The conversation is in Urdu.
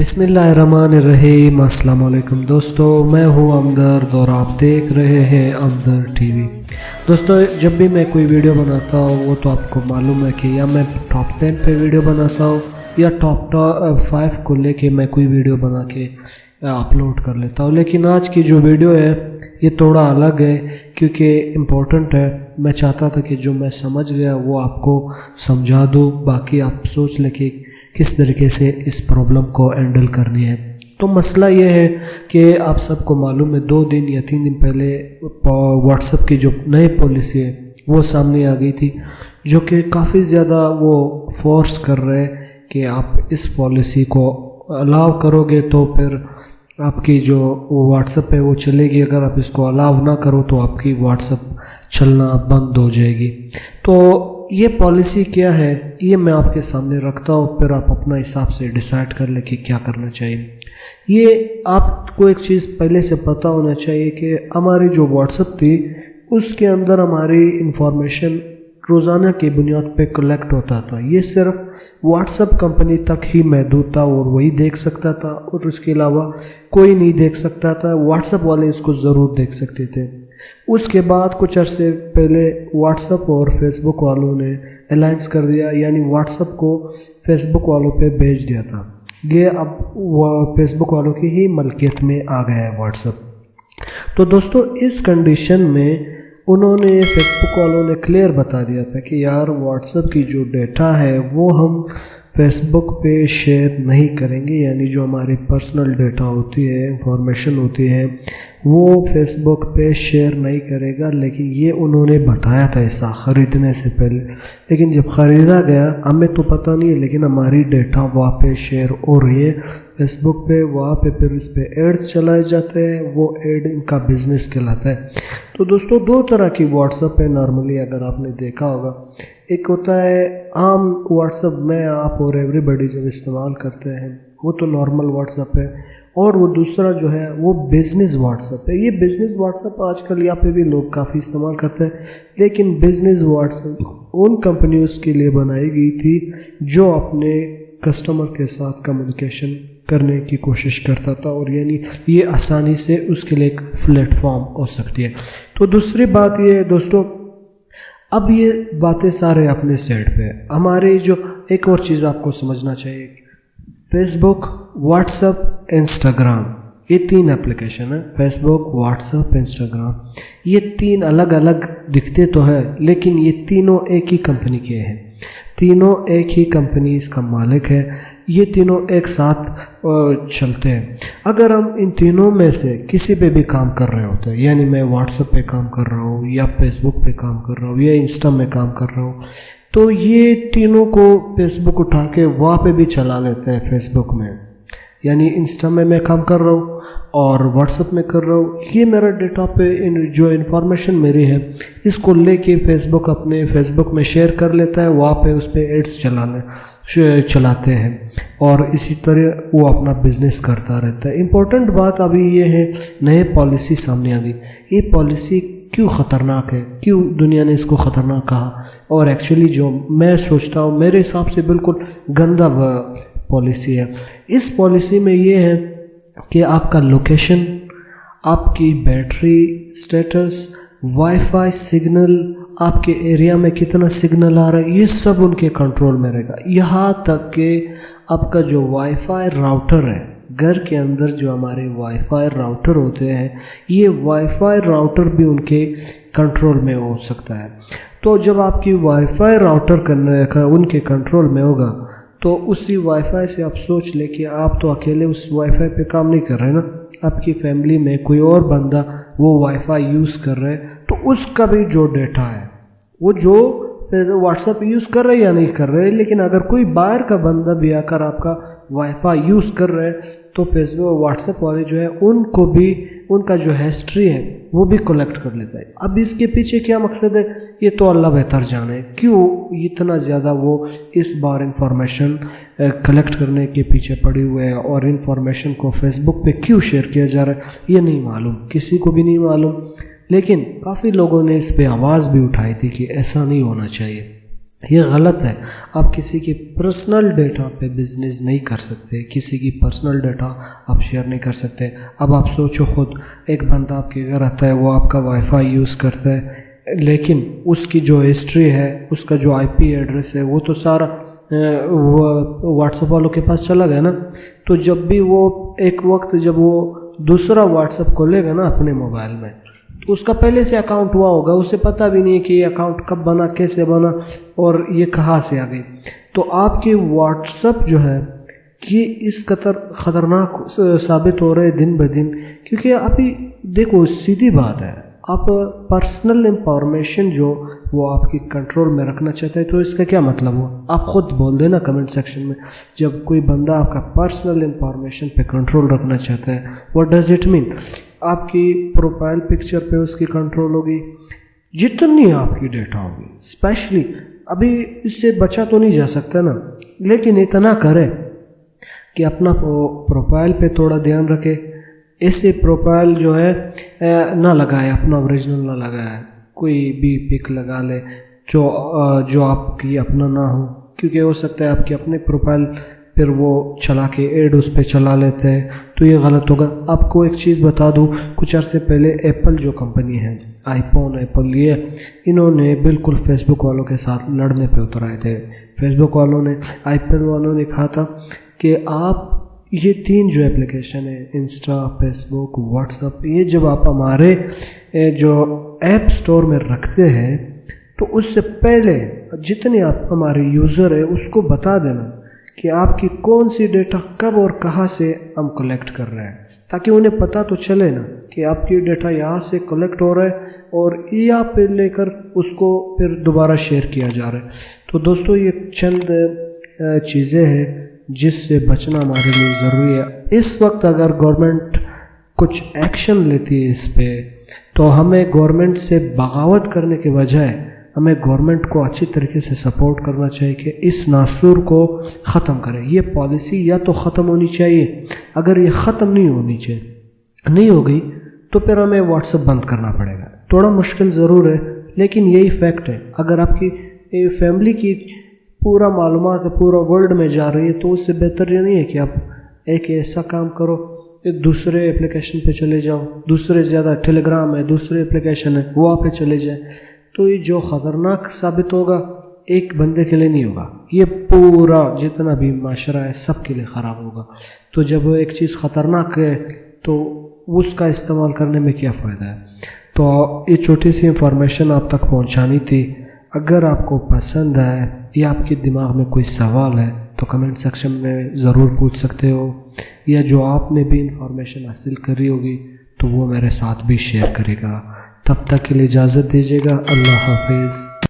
بسم اللہ الرحمن الرحیم۔ السلام علیکم دوستو، میں ہوں ہمدرد اور آپ دیکھ رہے ہیں ہمدرد ٹی وی۔ دوستو جب بھی میں کوئی ویڈیو بناتا ہوں وہ تو آپ کو معلوم ہے کہ یا میں ٹاپ 10 پہ ویڈیو بناتا ہوں یا ٹاپ 5 کو لے کے میں کوئی ویڈیو بنا کے اپلوڈ کر لیتا ہوں، لیکن آج کی جو ویڈیو ہے یہ تھوڑا الگ ہے کیونکہ امپورٹنٹ ہے۔ میں چاہتا تھا کہ جو میں سمجھ گیا وہ آپ کو سمجھا دوں، باقی آپ سوچ لیں کہ کس طریقے سے اس پرابلم کو ہینڈل کرنی ہے۔ تو مسئلہ یہ ہے کہ آپ سب کو معلوم ہے 2 دن یا 3 دن پہلے واٹس ایپ کی جو نئی پالیسی ہے وہ سامنے آ گئی تھی، جو کہ کافی زیادہ وہ فورس کر رہے کہ آپ اس پالیسی کو الاؤ کرو گے تو پھر آپ کی جو واٹس ایپ ہے وہ چلے گی، اگر آپ اس کو الاؤ نہ کرو تو آپ کی واٹس ایپ چلنا بند ہو جائے گی۔ تو یہ پالیسی کیا ہے یہ میں آپ کے سامنے رکھتا ہوں، پھر آپ اپنا حساب سے ڈیسائیڈ کر لیں کہ کیا کرنا چاہیے۔ یہ آپ کو ایک چیز پہلے سے پتہ ہونا چاہیے کہ ہماری جو واٹس ایپ تھی اس کے اندر ہماری انفارمیشن روزانہ کی بنیاد پہ کلیکٹ ہوتا تھا۔ یہ صرف واٹس ایپ کمپنی تک ہی محدود تھا اور وہی دیکھ سکتا تھا، اور اس کے علاوہ کوئی نہیں دیکھ سکتا تھا۔ واٹس ایپ والے اس کو ضرور دیکھ سکتے تھے۔ اس کے بعد کچھ عرصے پہلے واٹس ایپ اور فیس بک والوں نے الائنس کر دیا، یعنی واٹس ایپ کو فیس بک والوں پہ بھیج دیا تھا۔ یہ اب فیس بک والوں کی ہی ملکیت میں آ گیا ہے واٹس ایپ۔ تو دوستو اس کنڈیشن میں انہوں نے فیس بک والوں نے کلیئر بتا دیا تھا کہ یار واٹس ایپ کی جو ڈیٹا ہے وہ ہم فیس بک پہ شیئر نہیں کریں گے، یعنی جو ہماری پرسنل ڈیٹا ہوتی ہے، انفارمیشن ہوتی ہے، وہ فیس بک پہ شیئر نہیں کرے گا۔ لیکن یہ انہوں نے بتایا تھا ایسا خریدنے سے پہلے، لیکن جب خریدا گیا ہمیں تو پتہ نہیں ہے، لیکن ہماری ڈیٹا وہاں پہ شیئر ہو رہی ہے فیس بک پہ، وہاں پہ پھر اس پہ ایڈز چلائے جاتے ہیں، وہ ایڈ ان کا بزنس کہلاتا ہے۔ تو دوستو 2 طرح کی واٹس ایپ ہے نارملی، اگر آپ نے دیکھا ہوگا۔ ایک ہوتا ہے عام واٹس ایپ، میں آپ اور ایوری بڈی جب استعمال کرتے ہیں وہ تو نارمل واٹس ایپ ہے، اور وہ دوسرا جو ہے وہ بزنس واٹس ایپ ہے۔ یہ بزنس واٹس ایپ آج کل یہاں پہ بھی لوگ کافی استعمال کرتے ہیں، لیکن بزنس واٹس ایپ ان کمپنیوں کے لیے بنائی گئی تھی جو اپنے کسٹمر کے ساتھ کمیونیکیشن کرنے کی کوشش کرتا تھا، اور یعنی یہ آسانی سے اس کے لیے ایک پلیٹ فارم ہو سکتی ہے۔ تو دوسری بات یہ ہے دوستو، اب یہ باتیں سارے اپنے سائڈ پہ، ہمارے جو ایک اور چیز آپ کو سمجھنا چاہیے، فیس بک، واٹس ایپ، انسٹاگرام، یہ 3 اپلیکیشن ہیں، فیس بک، واٹس ایپ، انسٹاگرام۔ یہ 3 الگ الگ دکھتے تو ہے، لیکن یہ تینوں ایک ہی کمپنی کے ہیں، تینوں ایک ہی کمپنی اس کا مالک ہے، یہ تینوں ایک ساتھ چلتے ہیں۔ اگر ہم ان تینوں میں سے کسی پہ بھی کام کر رہے ہوتے ہیں، یعنی میں واٹس ایپ پہ کام کر رہا ہوں یا فیس بک پہ کام کر رہا ہوں یا انسٹا میں کام کر رہا ہوں، تو یہ تینوں کو فیس بک اٹھا کے وہاں پہ بھی چلا لیتے ہیں فیس بک میں، یعنی انسٹا میں کام کر رہا ہوں اور واٹس ایپ میں کر رہا ہوں، یہ میرا ڈیٹا پہ جو انفارمیشن میری ہے اس کو لے کے فیس بک اپنے فیس بک میں شیئر کر لیتا ہے، وہاں پہ اس پہ ایڈز چلاتے ہیں، اور اسی طرح وہ اپنا بزنس کرتا رہتا ہے۔ امپورٹنٹ بات ابھی یہ ہے، نئے پالیسی سامنے آ گئی۔ یہ پالیسی کیوں خطرناک ہے، کیوں دنیا نے اس کو خطرناک کہا، اور ایکچولی جو میں سوچتا ہوں میرے حساب سے بالکل گندہ پالیسی ہے۔ اس پالیسی میں یہ ہے کہ آپ کا لوکیشن، آپ کی battery status, wifi signal, آپ کے ایریا میں کتنا سگنل آ رہا ہے، یہ سب ان کے کنٹرول میں رہے گا۔ یہاں تک کہ آپ کا جو وائی فائی راؤٹر ہے، گھر کے اندر جو ہمارے وائی فائی راؤٹر ہوتے ہیں، یہ وائی فائی راؤٹر بھی ان کے کنٹرول میں ہو سکتا ہے۔ تو جب آپ کی وائی فائی راؤٹر ان کے کنٹرول میں ہوگا تو اسی وائی فائی سے آپ سوچ لیں کہ آپ تو اکیلے اس وائی فائی پہ کام نہیں کر رہے نا، آپ کی فیملی میں کوئی اور بندہ وہ وائی فائی یوز کر رہے، تو اس کا بھی جو ڈیٹا ہے وہ جو واٹس ایپ یوز کر رہے یا نہیں کر رہے، لیکن اگر کوئی باہر کا بندہ بھی آ کر آپ کا وائی فائی یوز کر رہے تو فیس بک، واٹس ایپ والے جو ہے ان کو بھی ان کا جو ہسٹری ہے وہ بھی کلیکٹ کر لیتا ہے۔ اب اس کے پیچھے کیا مقصد ہے یہ تو اللہ بہتر جانے، کیوں اتنا زیادہ وہ اس بار انفارمیشن کلیکٹ کرنے کے پیچھے پڑے ہوئے ہیں، اور انفارمیشن کو فیس بک پہ کیوں شیئر کیا جا رہا ہے یہ نہیں معلوم، کسی کو بھی نہیں معلوم، لیکن کافی لوگوں نے اس پہ آواز بھی اٹھائی تھی کہ ایسا نہیں ہونا چاہیے۔ یہ غلط ہے. آپ کسی کی پرسنل ڈیٹا پہ بزنس نہیں کر سکتے, کسی کی پرسنل ڈیٹا آپ شیئر نہیں کر سکتے. اب آپ سوچو خود, ایک بندہ آپ کے گھر آتا ہے, وہ آپ کا وائی فائی یوز کرتا ہے, لیکن اس کی جو ہسٹری ہے, اس کا جو آئی پی ایڈریس ہے, وہ تو سارا واٹس ایپ والوں کے پاس چلا گیا نا. تو جب بھی وہ ایک وقت جب وہ دوسرا واٹس ایپ کھولے گا نا اپنے موبائل میں, تو اس کا پہلے سے اکاؤنٹ ہوا ہوگا, اسے پتہ بھی نہیں ہے کہ یہ اکاؤنٹ کب بنا, کیسے بنا اور یہ کہاں سے آ گئی. تو آپ کے واٹس ایپ جو ہے یہ اس قدر خطرناک ثابت ہو رہے ہیں دن بدن, کیونکہ ابھی دیکھو سیدھی بات ہے, آپ پرسنل انفارمیشن جو وہ آپ کی کنٹرول میں رکھنا چاہتے ہیں, تو اس کا کیا مطلب ہوا؟ آپ خود بول دینا کمنٹ سیکشن میں, جب کوئی بندہ آپ کا پرسنل انفارمیشن پہ کنٹرول رکھنا چاہتا ہے, واٹ ڈز اٹ مین؟ آپ کی پروفائل پکچر پہ اس کی کنٹرول ہوگی, جتنی آپ کی ڈیٹا ہوگی, اسپیشلی ابھی اس سے بچا تو نہیں جا سکتا نا, لیکن اتنا کرے کہ اپنا پروفائل پہ تھوڑا دھیان رکھے. ایسے پروفائل جو ہے نہ لگائے, اپنا اوریجنل نہ لگائے, کوئی بھی پک لگا لے جو آپ کی اپنا نہ ہو, کیونکہ ہو سکتا ہے آپ کی اپنے پروفائل پھر وہ چلا کے ایڈ اس پہ چلا لیتے ہیں, تو یہ غلط ہوگا. آپ کو ایک چیز بتا دوں, کچھ عرصے پہلے ایپل جو کمپنی ہے, آئی فون ایپل, یہ انہوں نے بالکل فیس بک والوں کے ساتھ لڑنے پہ اتر آئے تھے. فیس بک والوں نے, ایپل والوں نے کہا تھا کہ آپ یہ 3 جو اپلیکیشن ہے, انسٹا, فیس بک, واٹس ایپ, یہ جب آپ ہمارے جو ایپ سٹور میں رکھتے ہیں تو اس سے پہلے جتنے آپ ہمارے یوزر ہیں اس کو بتا دینا کہ آپ کی کون سی ڈیٹا کب اور کہاں سے ہم کلیکٹ کر رہے ہیں, تاکہ انہیں پتہ تو چلے نا کہ آپ کی ڈیٹا یہاں سے کلیکٹ ہو رہا ہے اور یہاں پہ لے کر اس کو پھر دوبارہ شیئر کیا جا رہا ہے. تو دوستو یہ چند چیزیں ہیں جس سے بچنا ہمارے لیے ضروری ہے. اس وقت اگر گورنمنٹ کچھ ایکشن لیتی ہے اس پہ, تو ہمیں گورنمنٹ سے بغاوت کرنے کے بجائے ہمیں گورنمنٹ کو اچھی طریقے سے سپورٹ کرنا چاہیے کہ اس ناسور کو ختم کرے. یہ پالیسی یا تو ختم ہونی چاہیے, اگر یہ ختم نہیں ہوگی تو پھر ہمیں واٹس ایپ بند کرنا پڑے گا. تھوڑا مشکل ضرور ہے, لیکن یہی فیکٹ ہے. اگر آپ کی فیملی کی پورا معلومات پورا ورلڈ میں جا رہی ہے, تو اس سے بہتر یہ نہیں ہے کہ آپ ایک ایسا کام کرو, ایک دوسرے اپلیکیشن پہ چلے جاؤ, دوسرے زیادہ ٹیلی گرام ہے, دوسرے اپلیکیشن ہے, وہاں پہ چلے جائیں. تو یہ جو خطرناک ثابت ہوگا ایک بندے کے لیے نہیں ہوگا, یہ پورا جتنا بھی معاشرہ ہے سب کے لیے خراب ہوگا. تو جب ایک چیز خطرناک ہے تو اس کا استعمال کرنے میں کیا فائدہ ہے؟ تو یہ چھوٹی سی انفارمیشن آپ تک پہنچانی تھی. اگر آپ کو پسند ہے یا آپ کے دماغ میں کوئی سوال ہے تو کمنٹ سیکشن میں ضرور پوچھ سکتے ہو, یا جو آپ نے بھی انفارمیشن حاصل کری ہوگی تو وہ میرے ساتھ بھی شیئر کرے گا. تب تک کے لیے اجازت دیجیے گا. اللہ حافظ.